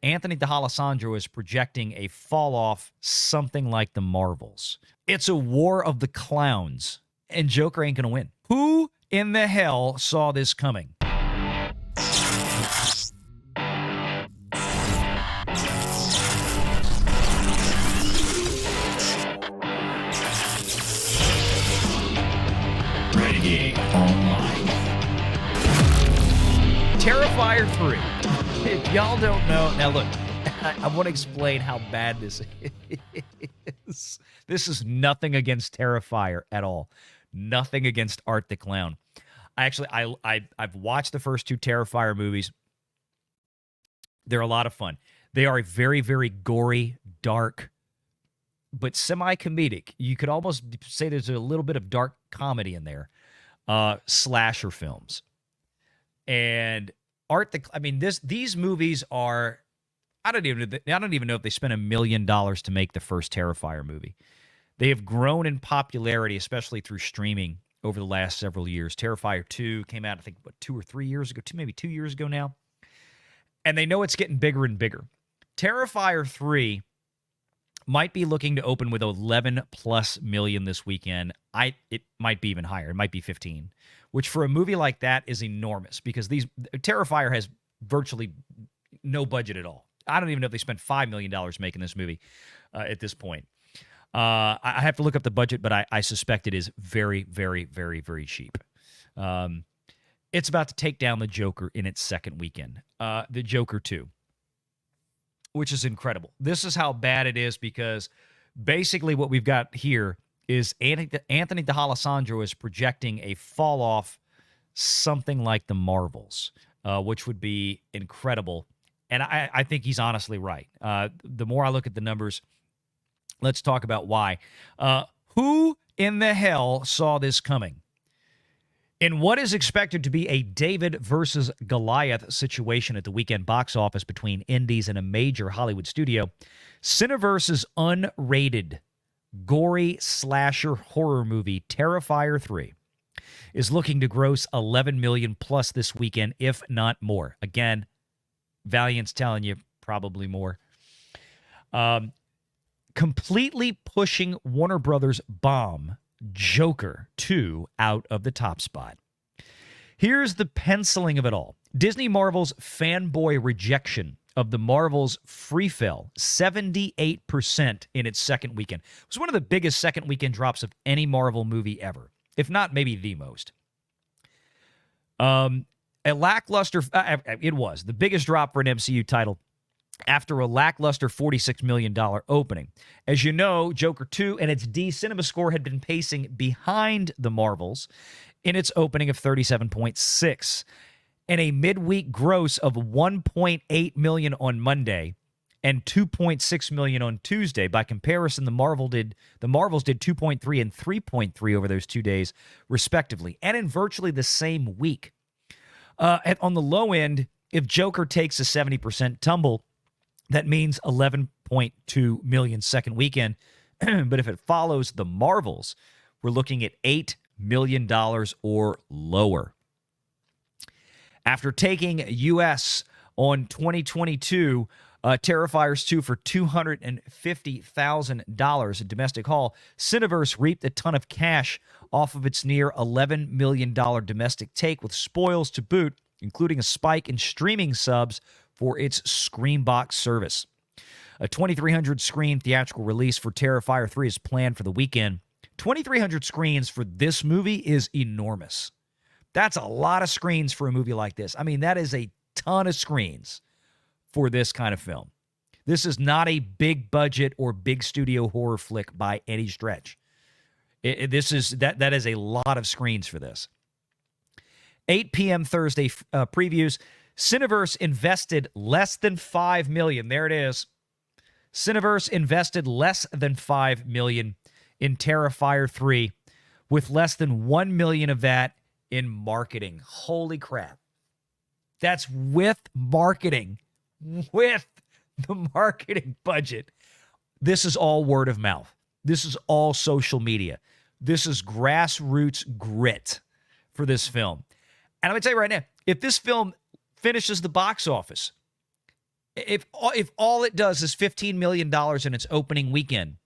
Anthony D'Alessandro is projecting a fall off something like the Marvels. It's a war of the clowns, and Joker ain't going to win. Who in the hell saw this coming? Renegade Online. Terrifier 3. If y'all don't know, now look, I want to explain how bad this is. This is nothing against Terrifier at all. Nothing against Art the Clown. I've watched the first two Terrifier movies. They're a lot of fun. They are very, very gory, dark, but semi-comedic. You could almost say there's a little bit of dark comedy in there. Slasher films. And these movies are, I don't even know if they spent $1 million to make the first Terrifier movie. They have grown in popularity, especially through streaming over the last several years. Terrifier 2 came out, I think, 2 or 3 years ago, maybe 2 years ago now. And they know it's getting bigger and bigger. Terrifier 3 might be looking to open with 11+ million this weekend. It might be even higher. It might be 15, which for a movie like that is enormous because Terrifier has virtually no budget at all. I don't even know if they spent $5 million making this movie at this point. I have to look up the budget, but I suspect it is very, very, very, very cheap. It's about to take down the Joker in its second weekend. The Joker 2. Which is incredible. This is how bad it is because basically what we've got here is Anthony D'Alessandro is projecting a fall off something like the Marvels, which would be incredible. And I think he's honestly right. The more I look at the numbers, let's talk about why. Who in the hell saw this coming? In what is expected to be a David versus Goliath situation at the weekend box office between indies and a major Hollywood studio, Cineverse's unrated, gory slasher horror movie Terrifier 3 is looking to gross $11 million plus this weekend, if not more. Again, Valiant's telling you probably more. Completely pushing Warner Brothers' bomb Joker 2 out of the top spot. Here's the penciling of it all. Disney Marvel's fanboy rejection of the Marvels free fell 78% in its second weekend. It was one of the biggest second weekend drops of any Marvel movie ever, if not maybe the most. A lackluster, it was the biggest drop for an MCU title after a lackluster $46 million opening. As you know, Joker 2 and its D Cinema score had been pacing behind the Marvels in its opening of 37.6 and a midweek gross of 1.8 million on Monday and 2.6 million on Tuesday. By comparison, the Marvels did 2.3 and 3.3 over those 2 days, respectively, and in virtually the same week. On the low end, if Joker takes a 70% tumble, that means 11.2 million second weekend. But if it follows the Marvels, we're looking at $8 million or lower. After taking U.S. on 2022, Terrifiers 2 for $250,000 at domestic haul, Cineverse reaped a ton of cash off of its near $11 million domestic take with spoils to boot, including a spike in streaming subs for its Screambox service. A 2,300-screen theatrical release for Terrifier 3 is planned for the weekend. 2,300 screens for this movie is enormous. That's a lot of screens for a movie like this. I mean, that is a ton of screens for this kind of film. This is not a big budget or big studio horror flick by any stretch. That is a lot of screens for this. 8 p.m. Thursday previews. Cineverse invested less than $5 million. There it is. Cineverse invested less than $5 million in Terrifier 3, with less than $1 million of that in marketing. Holy crap. That's with marketing. With the marketing budget. This is all word of mouth. This is all social media. This is grassroots grit for this film. And I'm going to tell you right now, if this film finishes the box office If all it does is $15 million in its opening weekend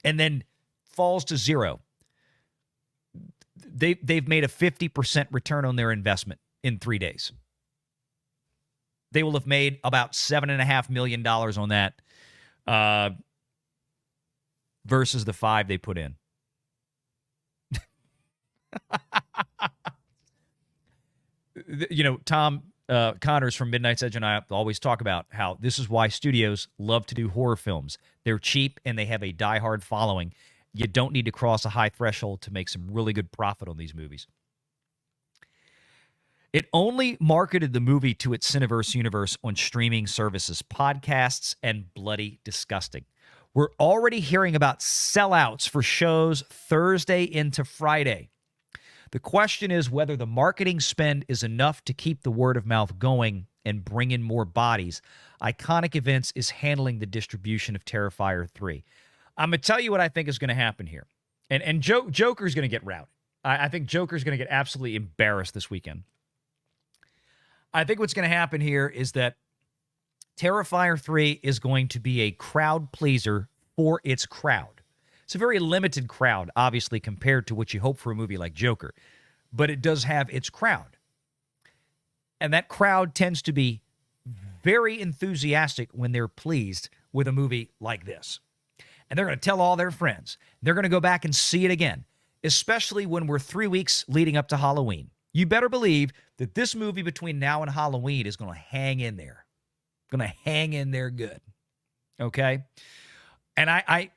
and then falls to zero, they've made a 50% return on their investment in 3 days. They will have made about $7.5 million on that versus the 5 they put in. Tom Connors from Midnight's Edge and I always talk about how this is why studios love to do horror films. They're cheap and they have a diehard following. You don't need to cross a high threshold to make some really good profit on these movies. It only marketed the movie to its Cineverse universe on streaming services, podcasts, and bloody disgusting. We're already hearing about sellouts for shows Thursday into Friday. The question is whether the marketing spend is enough to keep the word of mouth going and bring in more bodies. Iconic Events is handling the distribution of Terrifier 3. I'm going to tell you what I think is going to happen here. And Joker's going to get routed. I think Joker's going to get absolutely embarrassed this weekend. I think what's going to happen here is that Terrifier 3 is going to be a crowd pleaser for its crowd. It's a very limited crowd, obviously, compared to what you hope for a movie like Joker. But it does have its crowd. And that crowd tends to be very enthusiastic when they're pleased with a movie like this. And they're going to tell all their friends. They're going to go back and see it again, especially when we're 3 weeks leading up to Halloween. You better believe that this movie between now and Halloween is going to hang in there. Going to hang in there good. Okay? And I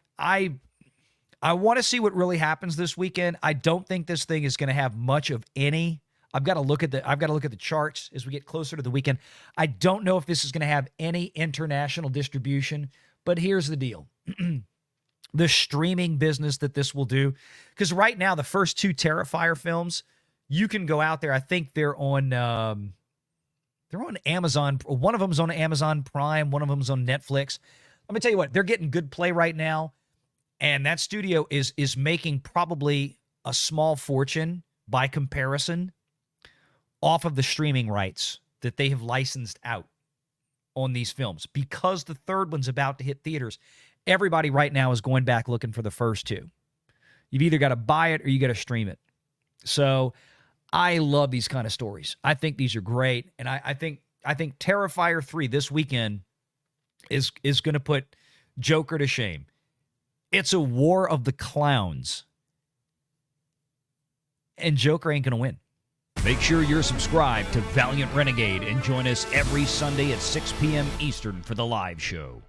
want to see what really happens this weekend. I don't think this thing is going to have much of any. I've got to look at the charts as we get closer to the weekend. I don't know if this is going to have any international distribution, but here's the deal. The streaming business that this will do, because right now the first 2 Terrifier films, you can go out there. I think they're on Amazon. One of them's on Amazon Prime. One of them's on Netflix. Let me tell you what, they're getting good play right now. And that studio is making probably a small fortune by comparison off of the streaming rights that they have licensed out on these films. Because the third one's about to hit theaters, everybody right now is going back looking for the first 2. You've either got to buy it or you got to stream it. So I love these kind of stories. I think these are great. And I think Terrifier 3 this weekend is going to put Joker to shame. It's a war of the clowns. And Joker ain't going to win. Make sure you're subscribed to Valiant Renegade and join us every Sunday at 6 p.m. Eastern for the live show.